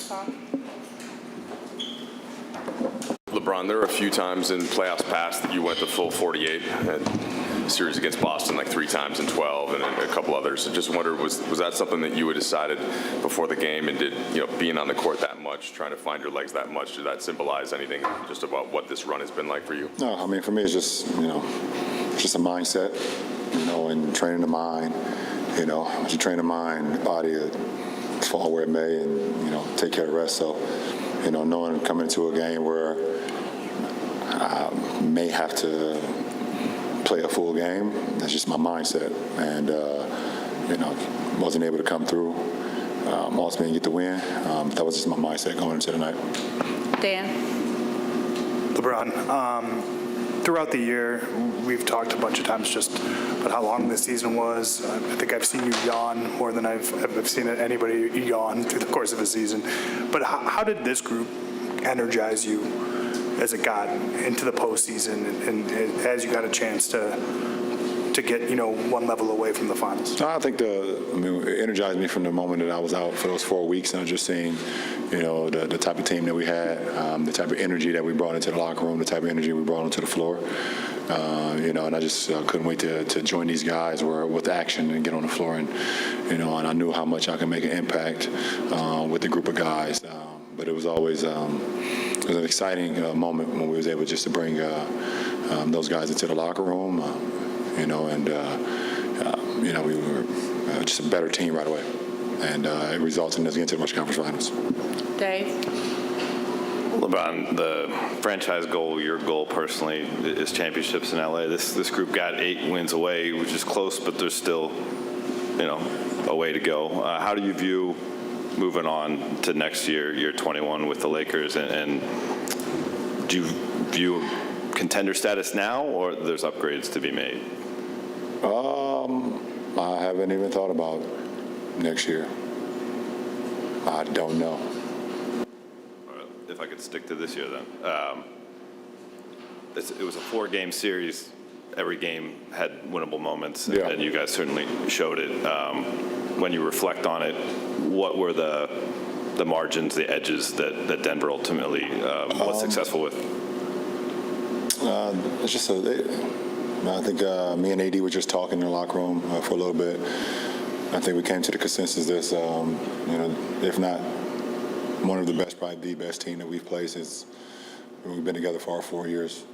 talk. LeBron, there were a few times in playoffs past that you went the full 48. Series against Boston like 3 times in 12 and a couple others. I just wondered, was that something that you had decided before the game, and did, being on the court that much, trying to find your legs that much, did that symbolize anything just about what this run has been like for you? No, I mean, for me, it's just, just a mindset, and training the mind. As you train the mind, the body will fall where it may and, take care of the rest. So, knowing coming into a game where I may have to play a full game, that's just my mindset. And, wasn't able to come through. Ultimately get the win. That was just my mindset going into the night. Dan? LeBron, throughout the year, we've talked a bunch of times just about how long this season was. I think I've seen you yawn more than I've seen anybody yawn through the course of a season. But how did this group energize you as it got into the postseason and as you got a chance to get, one level away from the finals? I think it energized me from the moment that I was out for those 4 weeks, and I was just seeing, the type of team that we had, the type of energy that we brought into the locker room, the type of energy we brought onto the floor. And I just couldn't wait to join these guys with action and get on the floor, and and I knew how much I could make an impact with the group of guys. But it was always it was an exciting moment when we was able just to bring those guys into the locker room, we were just a better team right away, and it resulted in us getting to the Western Conference Finals. Dave? LeBron, the franchise goal, your goal personally, is championships in LA. This group got 8 wins away, which is close, but there's still, a way to go. How do you view moving on to next year, year 21 with the Lakers, and do you view contender status now, or there's upgrades to be made? I haven't even thought about next year. I don't know. If I could stick to this year, then. It was a 4-game series. Every game had winnable moments, and you guys certainly showed it. When you reflect on it, what were the margins, the edges that Denver ultimately was successful with? It's just I think me and AD were just talking in the locker room for a little bit. I think we came to the consensus that, if not one of the best, probably the best team that we've played since we've been together for our 4 years.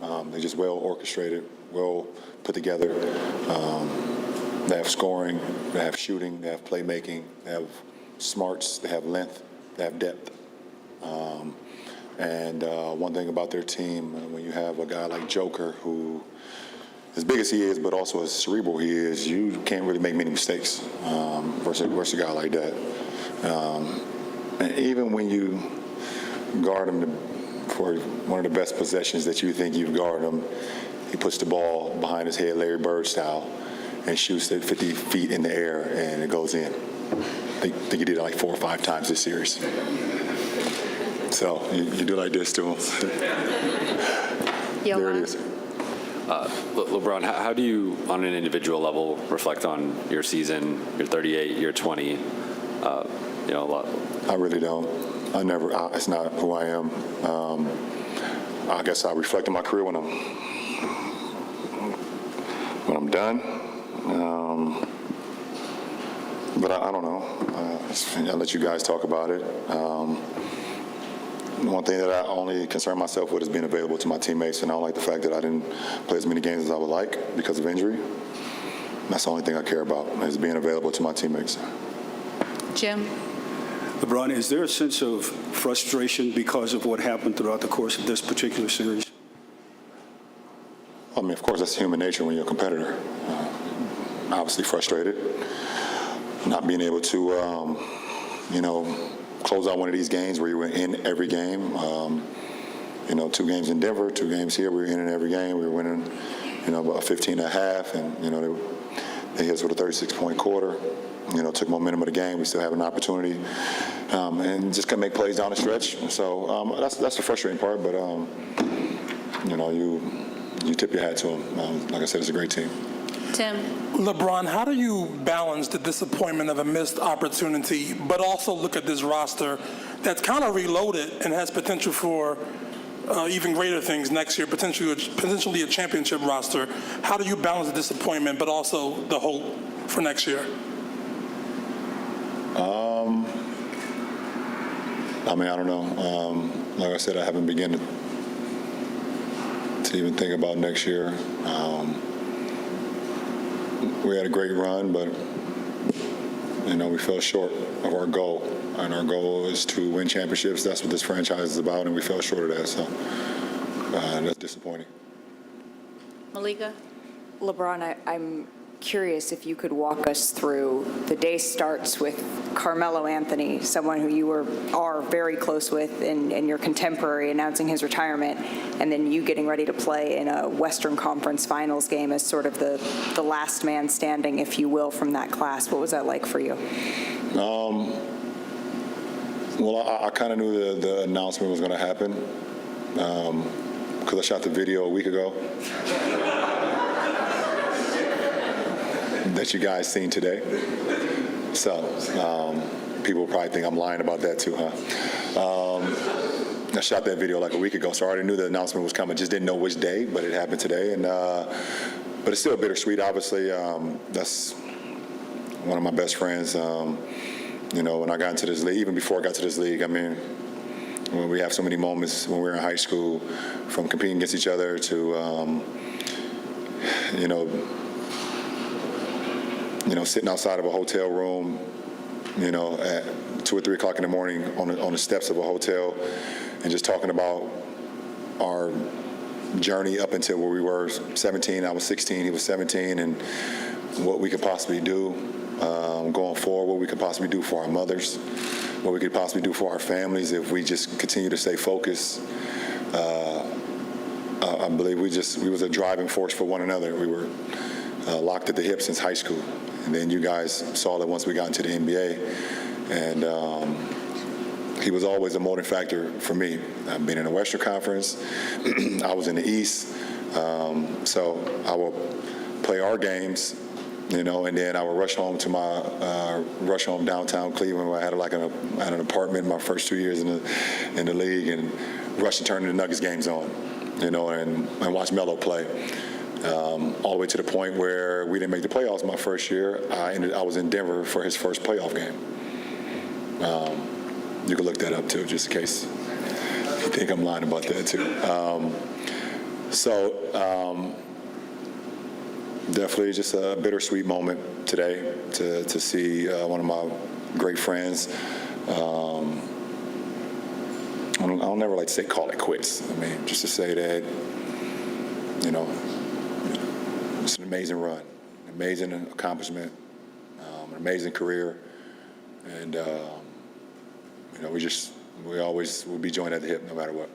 They're just well orchestrated, well put together. They have scoring, they have shooting, they have playmaking, they have smarts, they have length, they have depth. And one thing about their team, when you have a guy like Joker, who, as big as he is, but also as cerebral he is, you can't really make many mistakes versus a guy like that. And even when you guard him for one of the best possessions that you think you've guarded him, he puts the ball behind his head, Larry Bird style, and shoots it 50 feet in the air, and it goes in. I think he did it like 4 or 5 times this series. So you do like this to him. There it is. LeBron, how do you, on an individual level, reflect on your season, your 38, your 20? A lot. I really don't. It's not who I am. I guess I reflect on my career when I'm done. But I don't know. I'll let you guys talk about it. One thing that I only concern myself with is being available to my teammates, and I don't like the fact that I didn't play as many games as I would like because of injury. That's the only thing I care about, is being available to my teammates. Jim? LeBron, is there a sense of frustration because of what happened throughout the course of this particular series? I mean, of course, that's human nature when you're a competitor. Obviously frustrated, not being able to, close out one of these games where you were in every game. 2 games in Denver, 2 games here, we were in every game. We were winning, about 15 and a half, and, they hit us with a 36-point quarter. Took momentum of the game. We still have an opportunity, and just couldn't make plays down the stretch. So that's the frustrating part. But you tip your hat to them. Like I said, it's a great team. Tim, LeBron, how do you balance the disappointment of a missed opportunity, but also look at this roster that's kind of reloaded and has potential for even greater things next year, potentially a championship roster? How do you balance the disappointment, but also the hope for next year? I mean, I don't know. Like I said, I haven't begun to even think about next year. We had a great run, but we fell short of our goal, and our goal is to win championships. That's what this franchise is about, and we fell short of that. So that's disappointing. Malika, LeBron, I'm curious if you could walk us through the day starts with Carmelo Anthony, someone who you are very close with, and your contemporary announcing his retirement, and then you getting ready to play in a Western Conference Finals game as sort of the last man standing, if you will, from that class. What was that like for you? Well, I kind of knew the announcement was going to happen because I shot the video a week ago that you guys seen today. So people probably think I'm lying about that too, huh? I shot that video like a week ago, so I already knew the announcement was coming. Just didn't know which day, but it happened today. And but it's still bittersweet. Obviously, that's one of my best friends. When I got into this league, even before I got to this league, I mean, when we have so many moments when we were in high school, from competing against each other to sitting outside of a hotel room, at 2 or 3 o'clock in the morning on the steps of a hotel, and just talking about our journey up until where we were 17. I was 16, he was 17, and what we could possibly do going forward, what we could possibly do for our mothers, what we could possibly do for our families if we just continue to stay focused. I believe we was a driving force for one another. We were locked at the hip since high school. And then you guys saw that once we got into the NBA. And he was always a motivating factor for me. I've been in the Western Conference. I was in the East. So I will play our games, and then I would rush home to my rush home downtown Cleveland, where I had an apartment my first 2 years in the league, and rush and turn the Nuggets games on, and watch Melo play. All the way to the point where we didn't make the playoffs my first year. I was in Denver for his first playoff game. You can look that up too, just in case you think I'm lying about that too. Definitely just a bittersweet moment today to see one of my great friends. I'll never like to say call it quits. I mean, just to say that, it's an amazing run, an amazing accomplishment, an amazing career, and we always will be joined at the hip no matter what.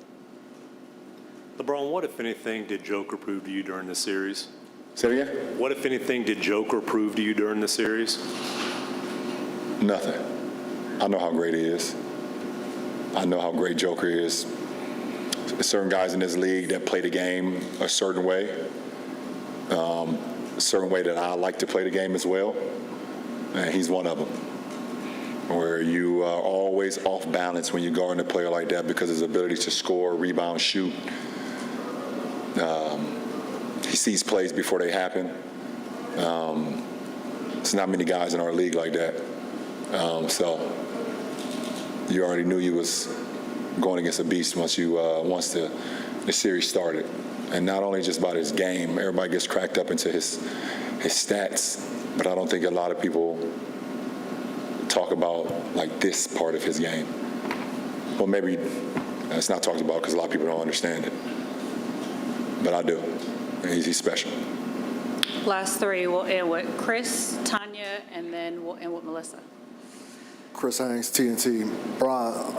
LeBron, what, if anything, did Joker prove to you during the series? Say it again? What, if anything, did Joker prove to you during the series? Nothing. I know how great he is. I know how great Joker is. There's certain guys in this league that play the game a certain way that I like to play the game as well, and he's one of them. Where you are always off balance when you guard a player like that because of his ability to score, rebound, shoot. He sees plays before they happen. There's not many guys in our league like that. So you already knew you was going against a beast once the series started. And not only just about his game, everybody gets cracked up into his stats, but I don't think a lot of people talk about like this part of his game. Well, maybe it's not talked about because a lot of people don't understand it, but I do. And he's special. last 3, we'll end with Chris, Tanya, and then we'll end with Melissa. Chris Haynes, TNT. Brian,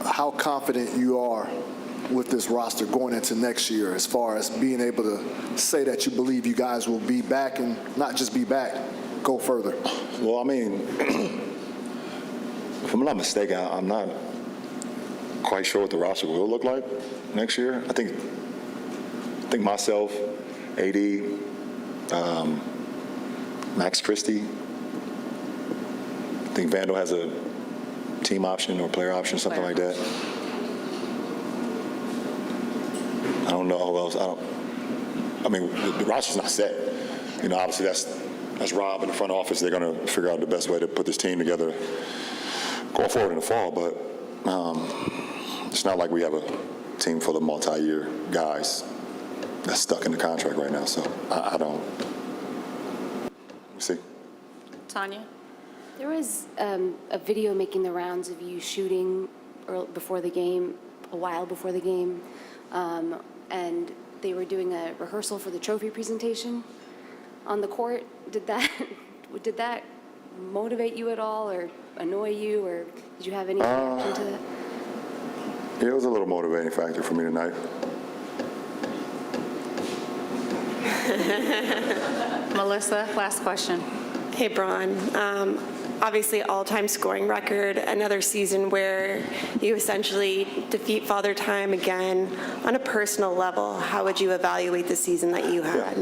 how confident you are with this roster going into next year as far as being able to say that you believe you guys will be back and not just be back, go further? Well, I mean, if I'm not mistaken, I'm not quite sure what the roster will look like next year. I think myself, AD, Max Christie. I think Vandal has a team option or player option, something like that. I don't know who else. I mean, the roster's not set. You know, obviously that's Rob in the front office. They're going to figure out the best way to put this team together going forward in the fall. But it's not like we have a team full of multi-year guys that's stuck in the contract right now. So I don't. We'll see. Tanya? There was a video making the rounds of you shooting before the game, a while before the game, and they were doing a rehearsal for the trophy presentation on the court. Did that motivate you at all, or annoy you, or did you have any reaction to that? Yeah, it was a little motivating factor for me tonight. Melissa, last question. Hey, Bron. Obviously, all-time scoring record, another season where you essentially defeat Father Time again. On a personal level, how would you evaluate the season that you had?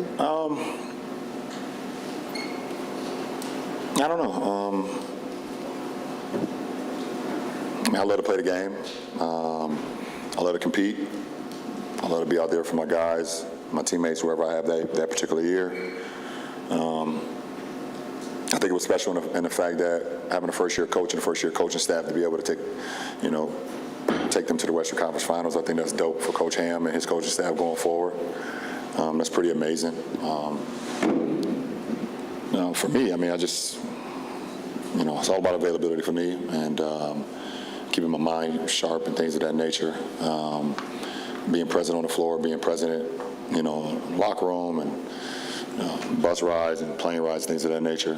I don't know. I mean, I love to play the game. I love to compete. I love to be out there for my guys, my teammates, whoever I have that particular year. I think it was special in the fact that having a first-year coach and a first-year coaching staff to be able to take them to the Western Conference Finals. I think that's dope for Coach Ham and his coaching staff going forward. That's pretty amazing. For me, I mean, it's all about availability for me and keeping my mind sharp and things of that nature. Being present on the floor, being present, locker room and bus rides and plane rides, things of that nature.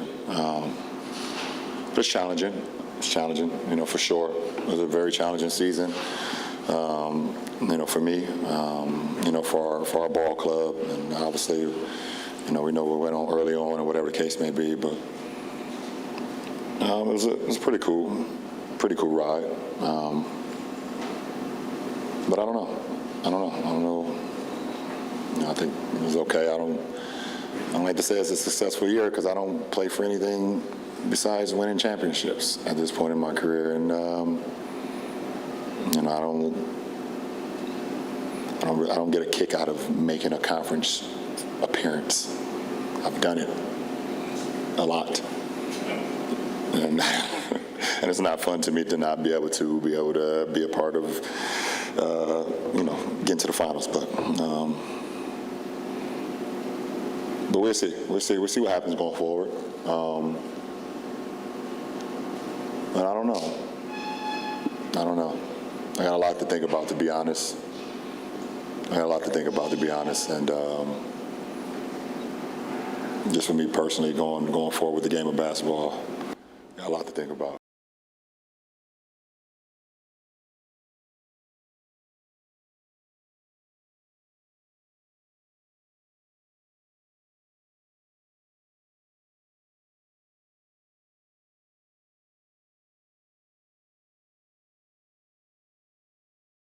It's challenging. It's challenging, for sure. It was a very challenging season, for me, for our ball club. And obviously, we know we went on early on or whatever the case may be, but it was a pretty cool ride. But I don't know. I think it was okay. I don't like to say it's a successful year because I don't play for anything besides winning championships at this point in my career, and I don't get a kick out of making a conference appearance. I've done it a lot, and it's not fun to me to not be able to be a part of getting to the finals, but we'll see. We'll see what happens going forward. But I don't know. I got a lot to think about, to be honest. And just for me personally, going forward with the game of basketball, I got a lot to think about.